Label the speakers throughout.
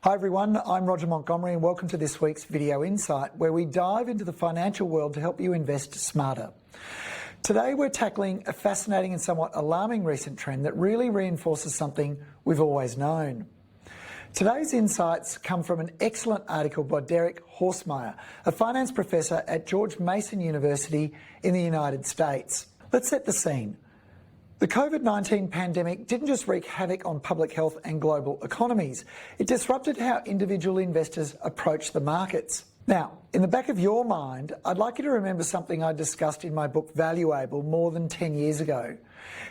Speaker 1: Hi everyone, I'm Roger Montgomery and welcome to this week's Video Insight, where we dive into the financial world to help you invest smarter. Today we're tackling a fascinating and somewhat alarming recent trend that really reinforces something we've always known. Today's insights come from an excellent article by Derek Horstmeyer, a finance professor at George Mason University in the United States. Let's set the scene. The COVID-19 pandemic didn't just wreak havoc on public health and global economies, it disrupted how individual investors approach the markets. Now, in the back of your mind, I'd like you to remember something I discussed in my book Valuable more than 10 years ago.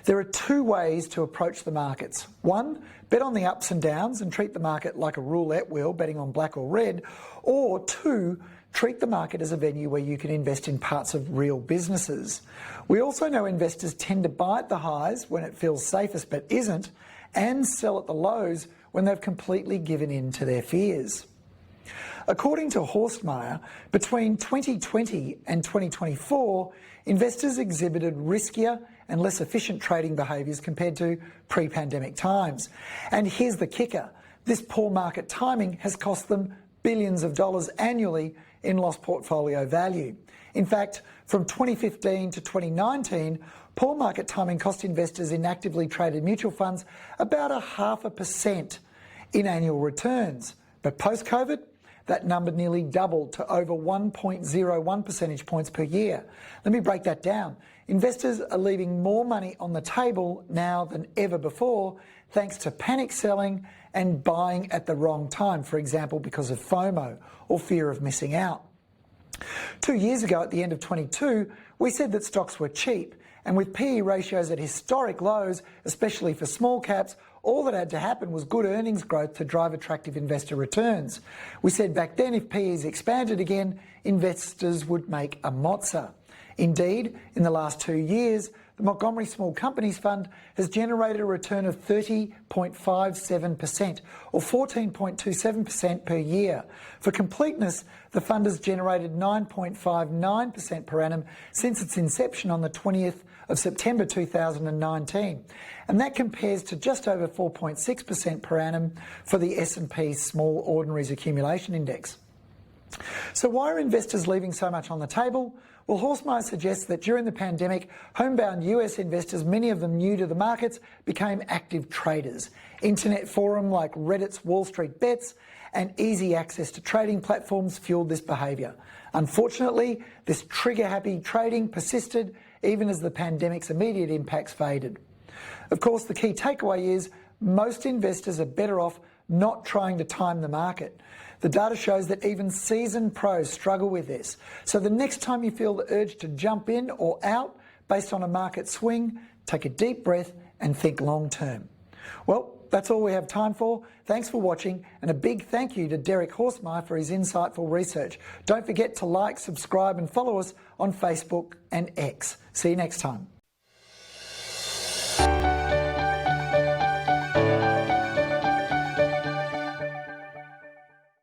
Speaker 1: There are two ways to approach the markets. One, bet on the ups and downs and treat the market like a roulette wheel, betting on black or red. Or two, treat the market as a venue where you can invest in parts of real businesses. We also know investors tend to buy at the highs when it feels safest but isn't, and sell at the lows when they've completely given in to their fears. According to Horstmeyer, between 2020 and 2024, investors exhibited riskier and less efficient trading behaviours compared to pre-pandemic times. And here's the kicker, this poor market timing has cost them billions of dollars annually in lost portfolio value. In fact, from 2015 to 2019, poor market timing cost investors in actively traded mutual funds about 0.5% in annual returns. But post-COVID, that number nearly doubled to over 1.01 percentage points per year. Let me break that down. Investors are leaving more money on the table now than ever before, thanks to panic selling and buying at the wrong time, for example, because of FOMO or fear of missing out. 2 years ago, at the end of 22, we said that stocks were cheap, and with PE ratios at historic lows, especially for small caps, all that had to happen was good earnings growth to drive attractive investor returns. We said back then if PEs expanded again, investors would make a mozza. Indeed, in the last 2 years, the Montgomery Small Companies Fund has generated a return of 30.57% or 14.27% per year. For completeness, the fund has generated 9.59% per annum since its inception on the 20th of September 2019. And that compares to just over 4.6% per annum for the S&P Small Ordinaries Accumulation Index. So why are investors leaving so much on the table? Well, Horstmeyer suggests that during the pandemic, homebound US investors, many of them new to the markets, became active traders. Internet forum like Reddit's Wall Street Bets and easy access to trading platforms fueled this behaviour. Unfortunately, this trigger-happy trading persisted even as the pandemic's immediate impacts faded. Of course, the key takeaway is most investors are better off not trying to time the market. The data shows that even seasoned pros struggle with this. So the next time you feel the urge to jump in or out based on a market swing, take a deep breath and think long term. Well, that's all we have time for. Thanks for watching, and a big thank you to Derek Horstmeyer for his insightful research. Don't forget to like, subscribe and follow us on Facebook and X. See you next time.